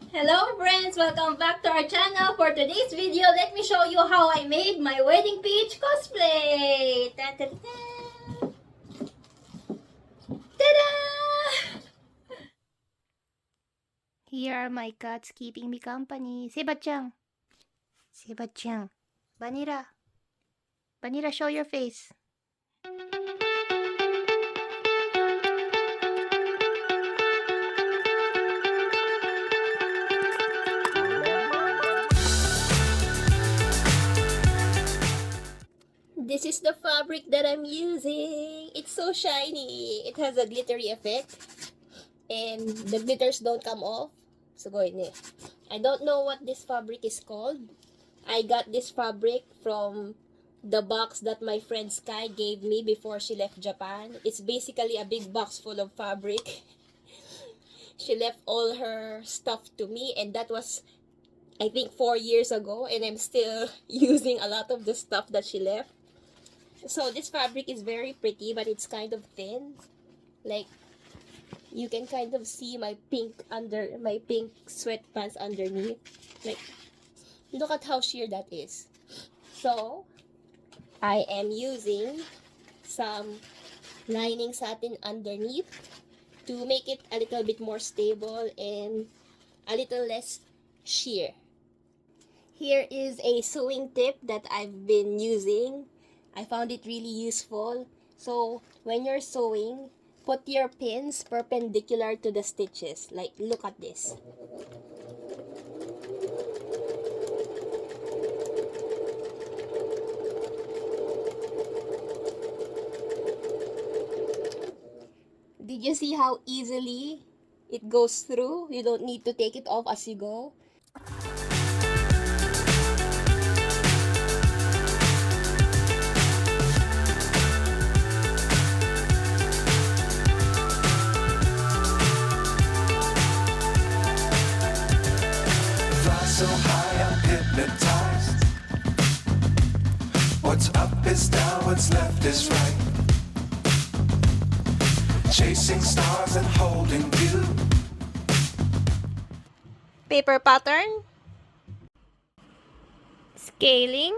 Hello friends! Welcome back to our channel. For today's video, let me show you how I made my wedding peach cosplay! Ta-da-da! Ta-da! Here are my cats keeping me company. Seba-chan! Seba-chan! Vanilla! Vanilla, show your face! This is the fabric that I'm using. It's so shiny. It has a glittery effect. And the glitters don't come off. So go in. I don't know what this fabric is called. I got this fabric from the box that my friend Sky gave me before she left Japan. It's basically a big box full of fabric. She left all her stuff to me, and that was, I think, 4 years ago, and I'm still using a lot of the stuff that she left. So this fabric is very pretty, but it's kind of thin. Like, you can kind of see my pink sweatpants underneath. Like, look at how sheer that is. So I am using some lining satin underneath to make it a little bit more stable and a little less sheer. Here is a sewing tip that I've been using. I found it really useful. So when you're sewing, put your pins perpendicular to the stitches. Like, look at this. Did you see how easily it goes through? You don't need to take it off as you go. So high, I'm hypnotized. What's up is down, what's left is right. Chasing stars and holding you. Paper pattern. Scaling.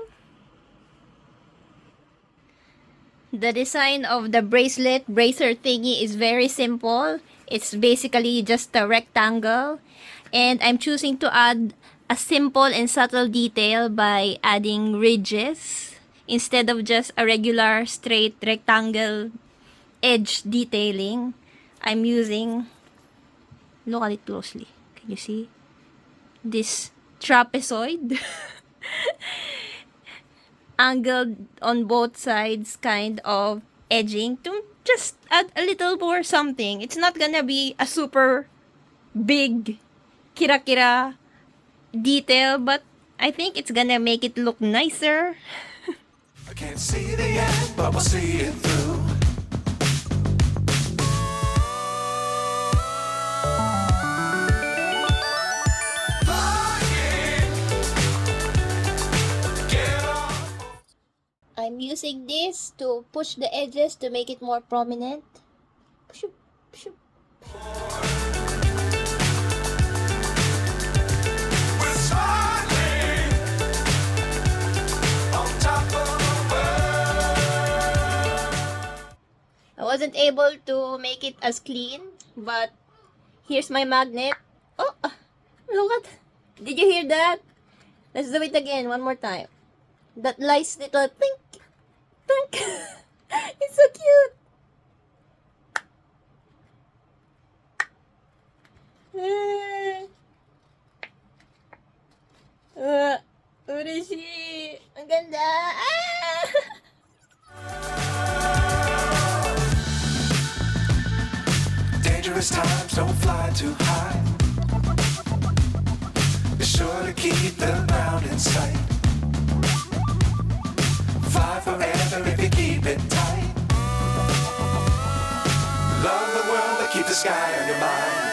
The design of the bracer thingy is very simple. It's basically just a rectangle. And I'm choosing to add a simple and subtle detail by adding ridges instead of just a regular straight rectangle edge detailing. I'm using, look at it closely, can you see this trapezoid angled on both sides kind of edging to just add a little more something. It's not gonna be a super big kira-kira detail, but I think it's gonna make it look nicer. I can't see the end, but we'll see it through. I'm using this to push the edges to make it more prominent. Shoop, shoop. I wasn't able to make it as clean, but here's my magnet. Oh, look at, did you hear that? Let's do it again, one more time. That nice little pink. It's so cute. Urishi. Ang ganda. Dangerous times, don't fly too high. Be sure to keep the ground in sight. Fly forever if you keep it tight. Love the world, but keep the sky on your mind.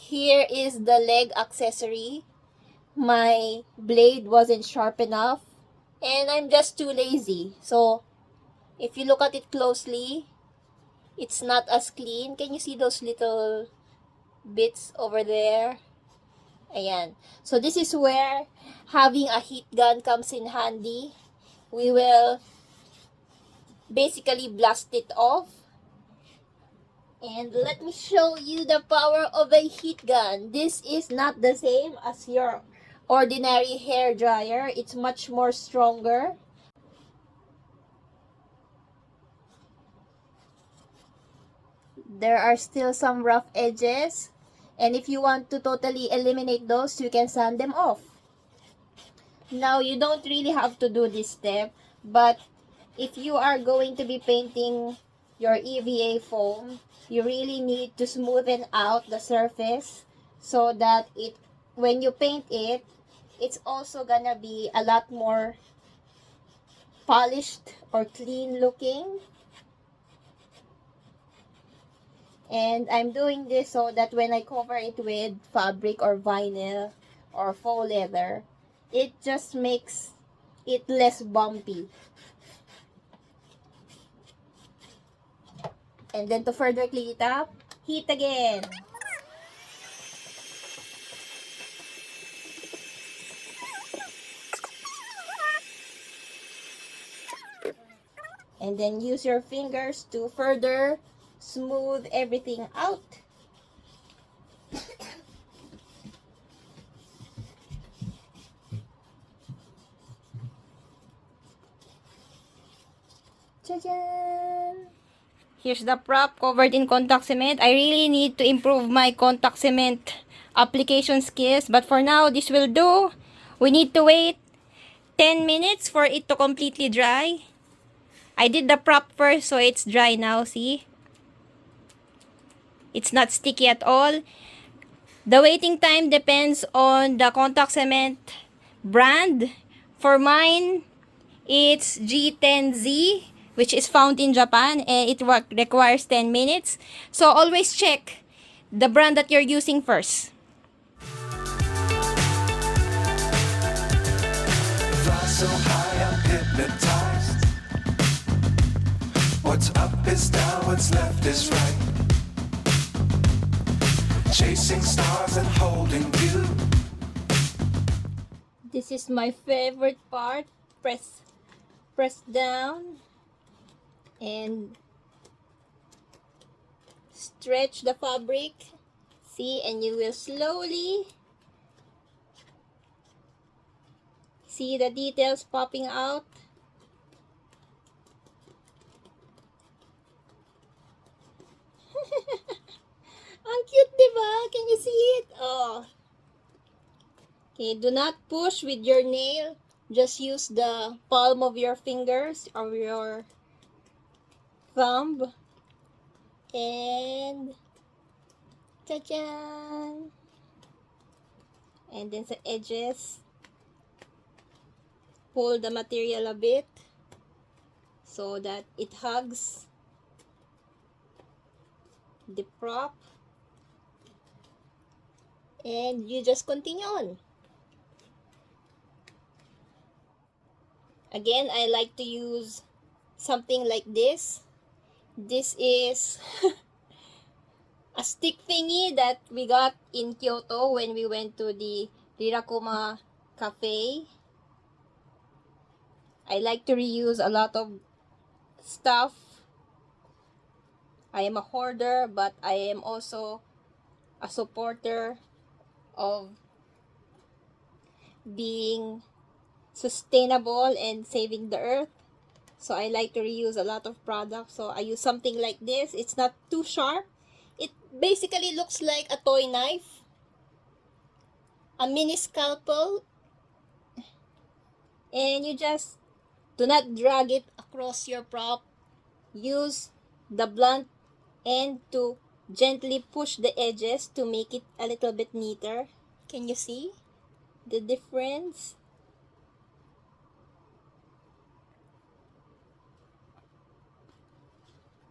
Here is the leg accessory. My blade wasn't sharp enough, and I'm just too lazy. So, if you look at it closely, it's not as clean. Can you see those little bits over there? Ayan. So, this is where having a heat gun comes in handy. We will basically blast it off. And let me show you the power of a heat gun. This is not the same as your ordinary hair dryer. It's much more stronger. There are still some rough edges, and if you want to totally eliminate those, you can sand them off. Now, you don't really have to do this step, but if you are going to be painting your EVA foam, you really need to smoothen out the surface so that when you paint it, it's also gonna be a lot more polished or clean looking. And I'm doing this so that when I cover it with fabric or vinyl or faux leather, it just makes it less bumpy. And then to further clean it up, heat again. And then use your fingers to further smooth everything out. Jajan! Here's the prop covered in contact cement. I really need to improve my contact cement application skills, but for now, this will do. We need to wait 10 minutes for it to completely dry. I did the prop first, so it's dry now, see? It's not sticky at all. The waiting time depends on the contact cement brand. For mine, it's G10Z, which is found in Japan, and it requires 10 minutes. So always check the brand that you're using first. Fly so high, I'm hypnotized. What's up is down, what's left is right. Chasing stars and holding you. This is my favorite part. Press down and stretch the fabric. See, and you will slowly see the details popping out. Ang cute, diba? Can you see it? Oh. Okay, do not push with your nail. Just use the palm of your fingers or your thumb. And ta-jan! And then sa edges, pull the material a bit so that it hugs the prop. And you just continue on. Again, I like to use something like this. This is a stick thingy that we got in Kyoto when we went to the Rirakuma cafe. I like to reuse a lot of stuff. I am a hoarder, but I am also a supporter of being sustainable and saving the earth. So I like to reuse a lot of products. So I use something like this. It's not too sharp. It basically looks like a toy knife, a mini scalpel, and you just do not drag it across your prop. Use the blunt end to gently push the edges to make it a little bit neater. Can you see the difference?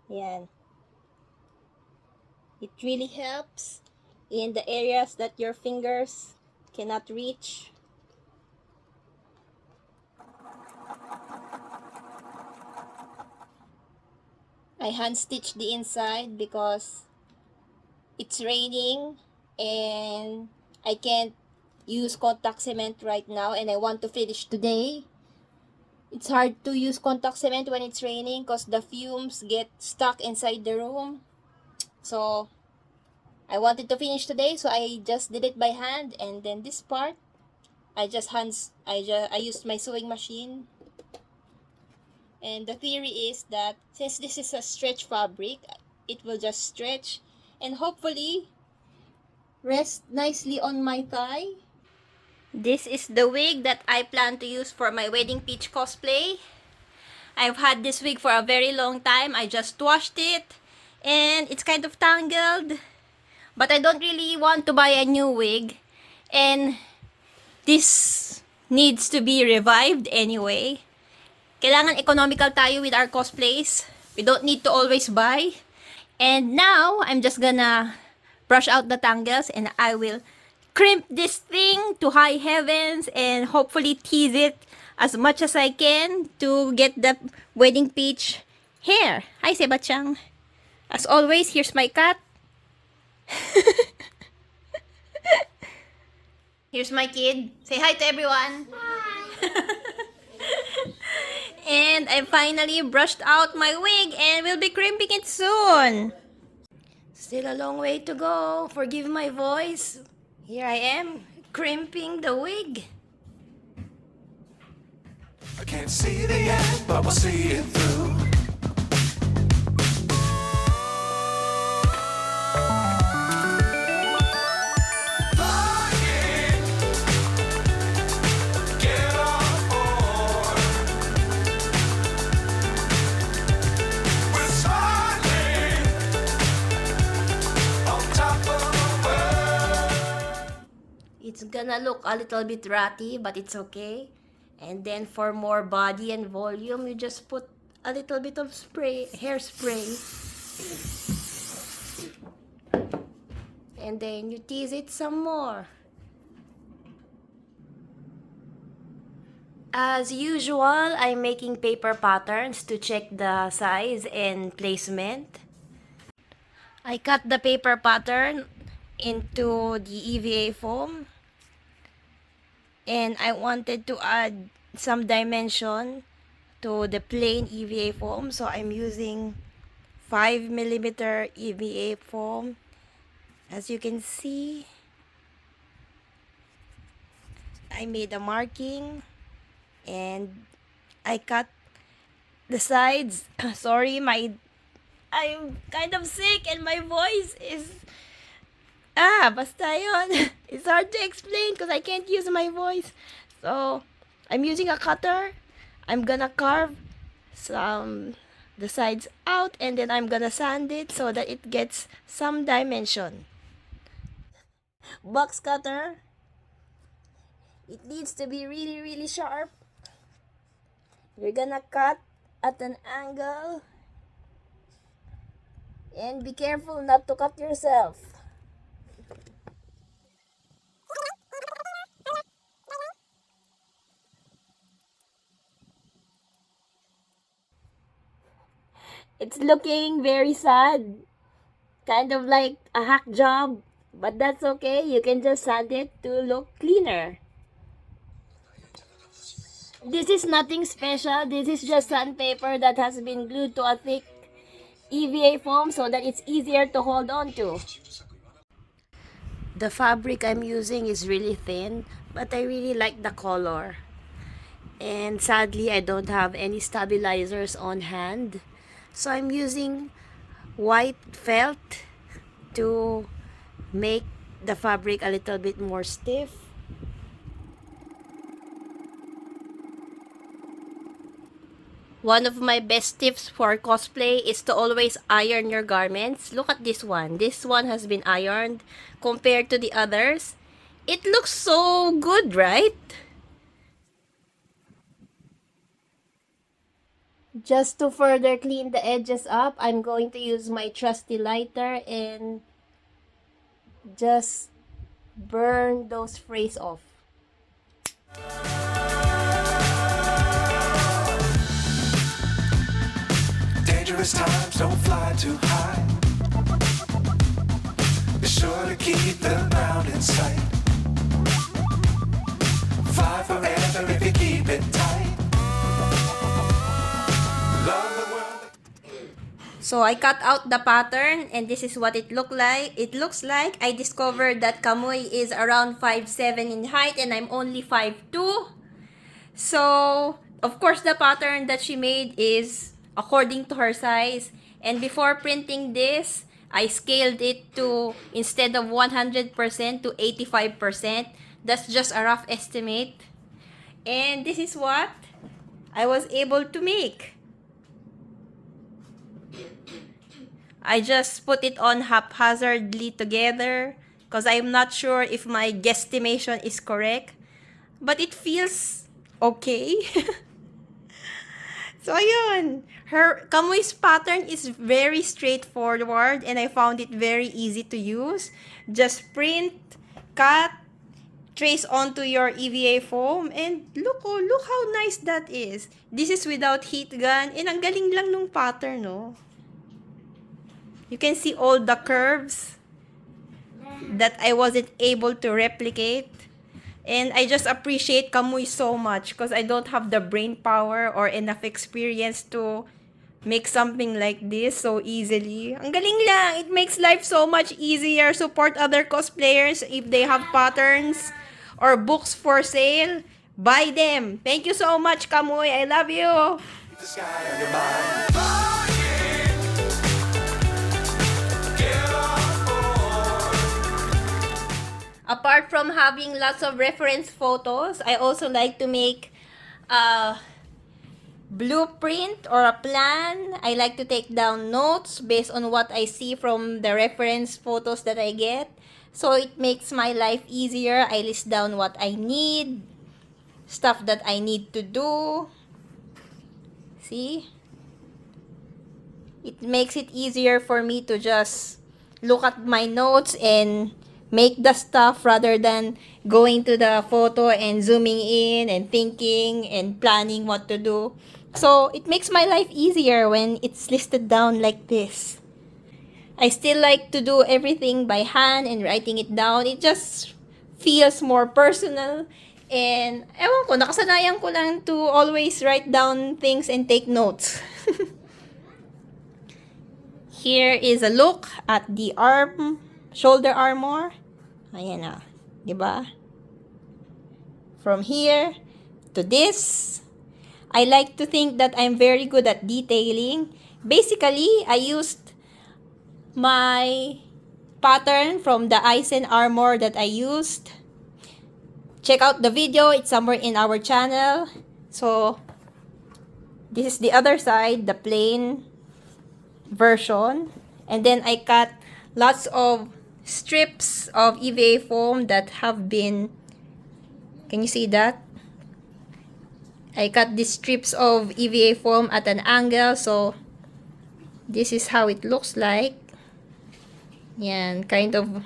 Yan. It really helps in the areas that your fingers cannot reach. I hand stitch the inside because it's raining and I can't use contact cement right now and I want to finish today. It's hard to use contact cement when it's raining because the fumes get stuck inside the room. So I wanted to finish today, so I just did it by hand. And then this part, I used my sewing machine. And the theory is that since this is a stretch fabric, it will just stretch and hopefully rest nicely on my thigh. This is the wig that I plan to use for my wedding peach cosplay. I've had this wig for a very long time. I just washed it and it's kind of tangled. But I don't really want to buy a new wig. And this needs to be revived anyway. Kailangan economical tayo with our cosplays. We don't need to always buy. And now, I'm just gonna brush out the tangles and I will crimp this thing to high heavens and hopefully tease it as much as I can to get the wedding peach hair. Hi, Sebachang. As always, here's my cat. Here's my kid. Say hi to everyone. Hi. And I finally brushed out my wig and we'll be crimping it soon. Still a long way to go. Forgive my voice. Here I am, crimping the wig. I can't see the end, but we'll see it through. Flying, get on board. We're smiling on top of the world. It's gonna look a little bit ratty, but it's okay. And then for more body and volume, you just put a little bit of hairspray. And then you tease it some more. As usual, I'm making paper patterns to check the size and placement. I cut the paper pattern into the EVA foam. And I wanted to add some dimension to the plain EVA foam. So I'm using 5mm EVA foam. As you can see, I made a marking and I cut the sides. Sorry, I'm kind of sick and my voice is basta yun. It's hard to explain because I can't use my voice. So, I'm using a cutter. I'm gonna carve the sides out and then I'm gonna sand it so that it gets some dimension. Box cutter. It needs to be really, really sharp. You're gonna cut at an angle. And be careful not to cut yourself. It's looking very sad. Kind of like a hack job. But that's okay. You can just sand it to look cleaner. This is nothing special. This is just sandpaper that has been glued to a thick EVA foam so that it's easier to hold on to. The fabric I'm using is really thin, but I really like the color. And sadly, I don't have any stabilizers on hand. So I'm using white felt to make the fabric a little bit more stiff. One of my best tips for cosplay is to always iron your garments. Look at this one. This one has been ironed compared to the others. It looks so good, right? Just to further clean the edges up, I'm going to use my trusty lighter and just burn those frays off. Dangerous times, don't fly too high. Be sure to keep the ground in sight. Fly forever if you keep it tight. Love the world. So I cut out the pattern and this is what it looks like. I discovered that Kamui is around 5'7" in height and I'm only 5'2". So of course the pattern that she made is according to her size. And before printing this, I scaled it to, instead of 100% to 85%. That's just a rough estimate. And this is what I was able to make. I just put it on haphazardly together because I'm not sure if my guesstimation is correct. But it feels okay. So, ayun. Kamui's pattern is very straightforward and I found it very easy to use. Just print, cut, trace onto your EVA foam, and look how nice that is. This is without heat gun, and ang galing lang nung pattern, no? You can see all the curves that I wasn't able to replicate. And I just appreciate Kamui so much because I don't have the brain power or enough experience to make something like this so easily. Ang galing lang. It makes life so much easier. Support other cosplayers if they have patterns or books for sale. Buy them. Thank you so much, Kamui. I love you. The sky on your mind. Flying. Get on board. Apart from having lots of reference photos, I also like to make a blueprint or a plan. I like to take down notes based on what I see from the reference photos that I get. So it makes my life easier. I list down what I need, stuff that I need to do. See? It makes it easier for me to just look at my notes and make the stuff rather than going to the photo and zooming in and thinking and planning what to do. So it makes my life easier when it's listed down like this. I still like to do everything by hand and writing it down. It just feels more personal. And ewan ko, nakasanayan ko lang to always write down things and take notes. Here is a look at the shoulder armor. Ayan na, 'di ba? From here to this, I like to think that I'm very good at detailing. Basically, I used my pattern from the Eisen armor that I used. Check out the video, it's somewhere in our channel. So, this is the other side, the plain version. And then I cut lots of strips of EVA foam that have been, can you see that? I cut these strips of EVA foam at an angle, so this is how it looks like. Yan, kind of,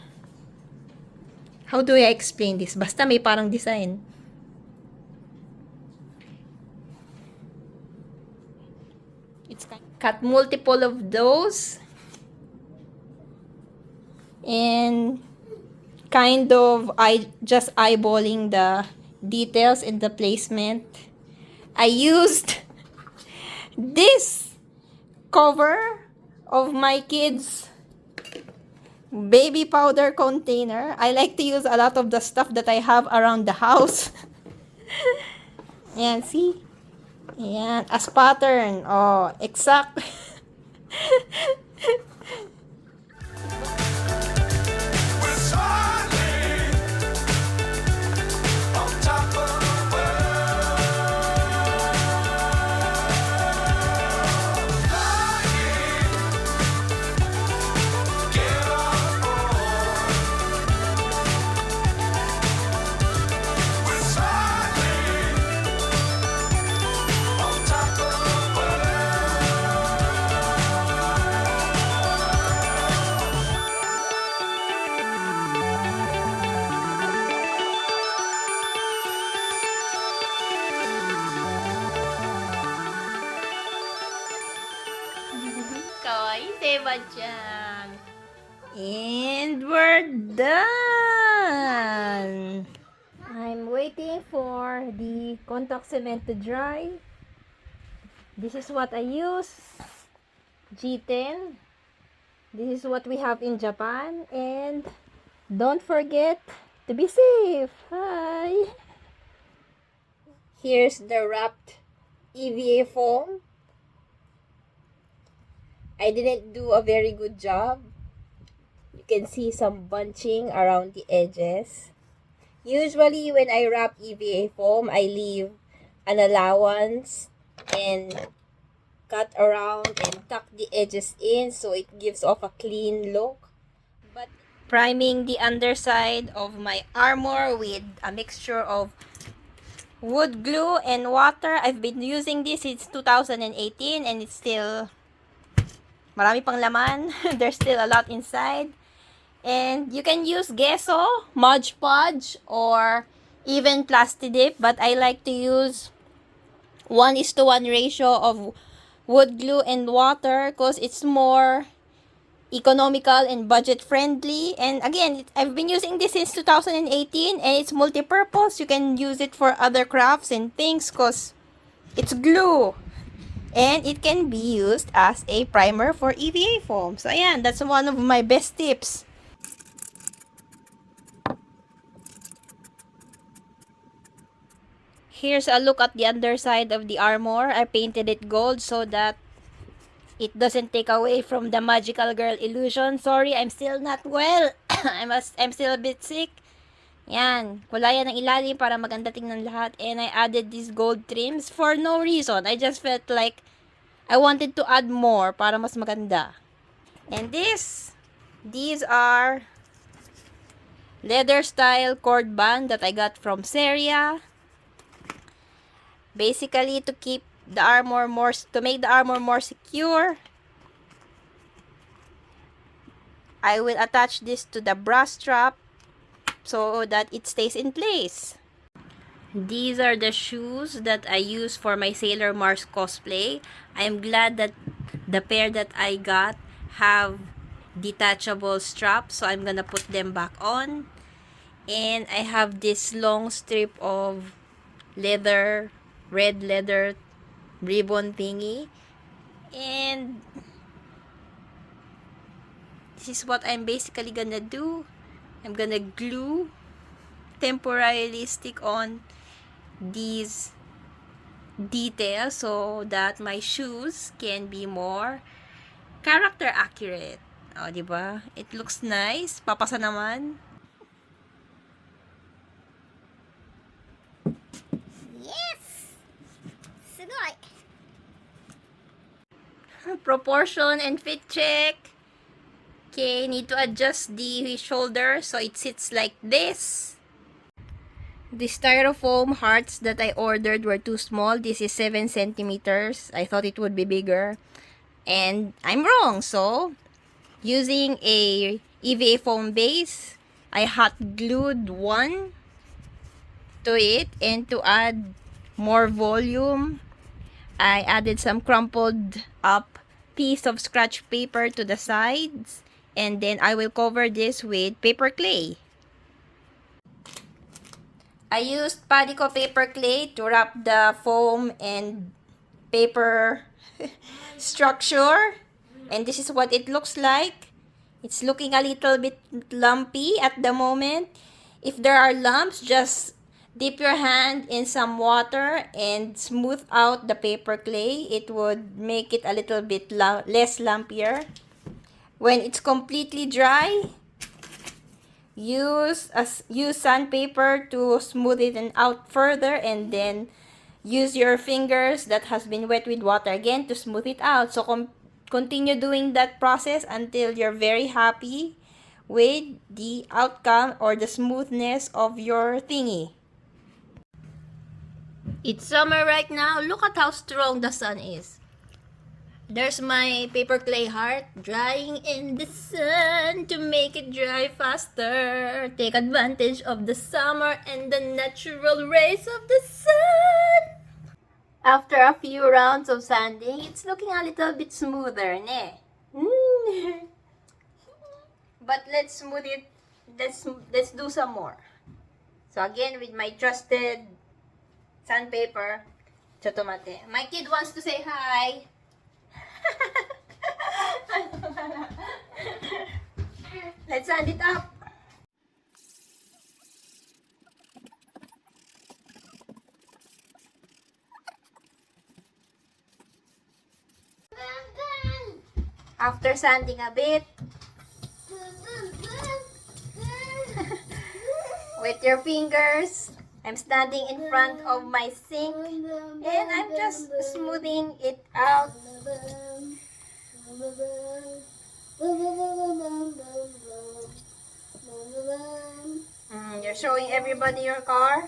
how do I explain this? Basta may parang design. It's cut multiple of those. And kind of just eyeballing the details and the placement. I used this cover of my kids' baby powder container. I like to use a lot of the stuff that I have around the house. Ayan, see? Ayan, as pattern. Oh, exact. We're soaring on top of the world. Flying. Get on board. We're soaring on top of the world. Badjang. And we're done. I'm waiting for the contact cement to dry. This is what I use. G10. This is what we have in Japan. And don't forget to be safe. Hi. Here's the wrapped EVA foam. I didn't do a very good job. You can see some bunching around the edges. Usually when I wrap EVA foam, I leave an allowance and cut around and tuck the edges in so it gives off a clean look. But priming the underside of my armor with a mixture of wood glue and water. I've been using this since 2018 and it's still marami pang laman. There's still a lot inside. And you can use gesso, Mod Podge, or even Plastidip. But I like to use 1:1 ratio of wood glue and water because it's more economical and budget friendly. And again, I've been using this since 2018 and it's multi-purpose. You can use it for other crafts and things because it's glue. And it can be used as a primer for EVA foam. So ayan, that's one of my best tips. Here's a look at the underside of the armor. I painted it gold so that it doesn't take away from the magical girl illusion. Sorry, I'm still not well. I'm still a bit sick. Yan, kulayan ng ilalim para maganda tingnan lahat. And I added these gold trims for no reason. I just felt like I wanted to add more para mas maganda. And these are leather style cord band that I got from Seria. Basically to keep the armor to make the armor more secure. I will attach this to the bra strap so that it stays in place. These are the shoes that I use for my Sailor Mars cosplay. I'm glad that the pair that I got have detachable straps, so I'm gonna put them back on. And I have this long strip of red leather ribbon thingy. And this is what I'm basically gonna do. I'm gonna temporarily stick on these details so that my shoes can be more character accurate. O, diba? It looks nice. Papasa naman. Yes! Sugoi! Proportion and fit check. Okay, need to adjust the shoulder so it sits like this. The styrofoam hearts that I ordered were too small. This is 7 centimeters. I thought it would be bigger. And I'm wrong. So, using a EVA foam base, I hot glued one to it. And to add more volume, I added some crumpled up piece of scratch paper to the sides. And then I will cover this with paper clay. I used Padico paper clay to wrap the foam and paper structure. And this is what it looks like. It's looking a little bit lumpy at the moment. If there are lumps, just dip your hand in some water and smooth out the paper clay. It would make it a little bit less lumpier. When it's completely dry, use sandpaper to smooth it out further, and then use your fingers that has been wet with water again to smooth it out. So continue doing that process until you're very happy with the outcome or the smoothness of your thingy. It's summer right now. Look at how strong the sun is. There's my paper clay heart drying in the sun to make it dry faster. Take advantage of the summer and the natural rays of the sun. After a few rounds of sanding, it's looking a little bit smoother, ne? But let's smooth it. Let's do some more. So again, with my trusted sandpaper, chotomate. My kid wants to say hi. Let's sand it up. After sanding a bit, with your fingers, I'm standing in front of my sink and I'm just smoothing it out. You're showing everybody your car.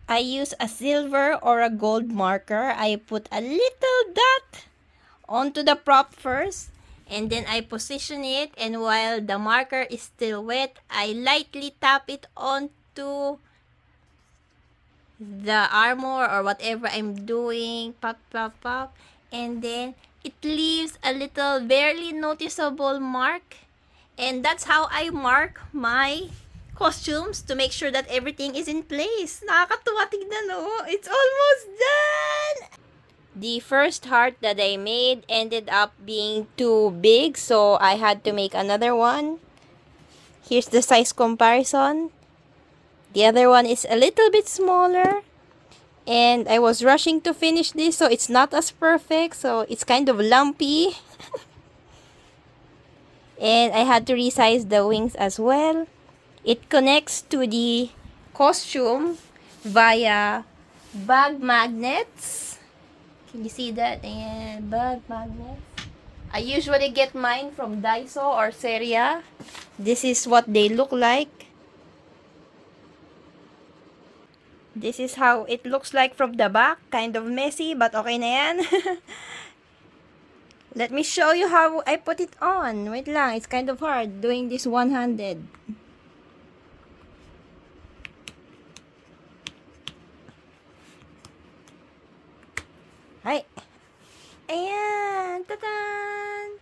I use a silver or a gold marker. I put a little dot onto the prop first, and then I position it, and while the marker is still wet, I lightly tap it onto the armor or whatever I'm doing. Pop, pop, pop. And then it leaves a little barely noticeable mark. And that's how I mark my costumes to make sure that everything is in place. Nakakatuwa tignan, no? It's almost done! The first heart that I made ended up being too big, so I had to make another one. Here's the size comparison. The other one is a little bit smaller. And I was rushing to finish this, so it's not as perfect. So it's kind of lumpy. And I had to resize the wings as well. It connects to the costume via bag magnets. Can you see that? And bag magnets. I usually get mine from Daiso or Seria. This is what they look like. This is how it looks like from the back. Kind of messy, but okay na yan. Let me show you how I put it on. Wait lang, it's kind of hard doing this one-handed. Hi. Ayan. Ta-dan!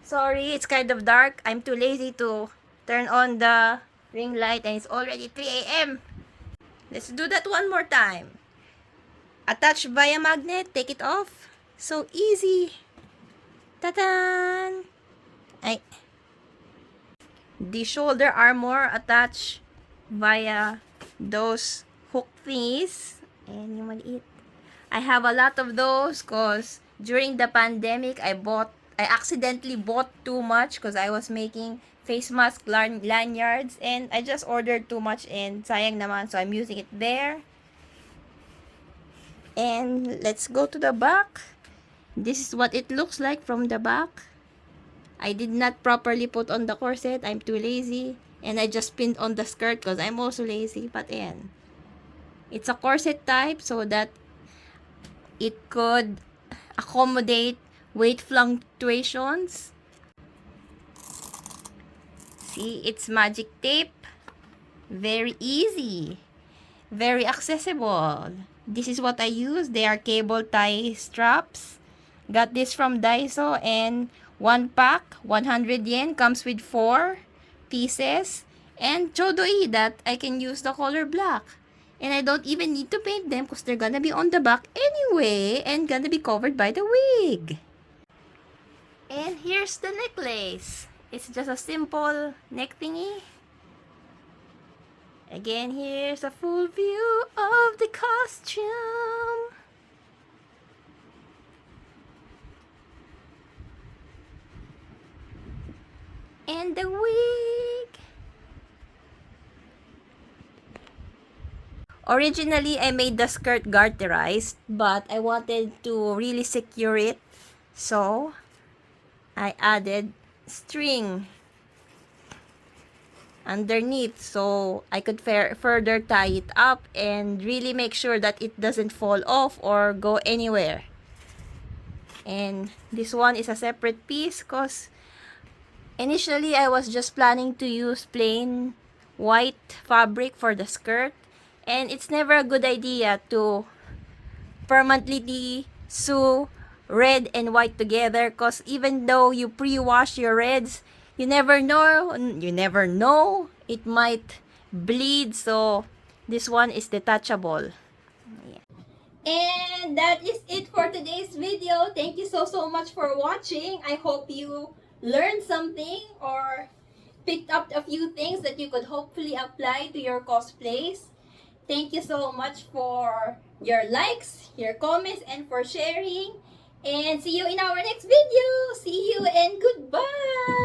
Sorry, it's kind of dark. I'm too lazy to turn on the ring light and it's already 3 a.m. Let's do that one more time. Attach via magnet, take it off. So easy. Ta-dan! Ay. The shoulder armor attached via those hook thingies. And yung maliit. I have a lot of those because during the pandemic, I accidentally bought too much because I was making face mask lanyards and I just ordered too much and sayang naman, so I'm using it there. And let's go to the back. This is what it looks like from the back. I did not properly put on the corset. I'm too lazy. And I just pinned on the skirt because I'm also lazy. But ayan. It's a corset type so that it could accommodate weight fluctuations. See, it's magic tape. Very easy. Very accessible. This is what I use. They are cable tie straps. Got this from Daiso and one pack, 100 yen, comes with 4 pieces. And chodoi that I can use the color black. And I don't even need to paint them because they're gonna be on the back anyway and gonna be covered by the wig. And here's the necklace. It's just a simple neck thingy. Again, here's a full view of the costume. And the wig. Originally, I made the skirt garterized, but I wanted to really secure it. So, I added string underneath so I could further tie it up and really make sure that it doesn't fall off or go anywhere. And this one is a separate piece because initially I was just planning to use plain white fabric for the skirt, and it's never a good idea to permanently sew red and white together, because even though you pre-wash your reds, you never know, it might bleed. So this one is detachable. And that is it for today's video. Thank you so much for watching. I hope you learned something or picked up a few things that you could hopefully apply to your cosplays. Thank you so much for your likes, your comments, and for sharing. And see you in our next video. See you and goodbye.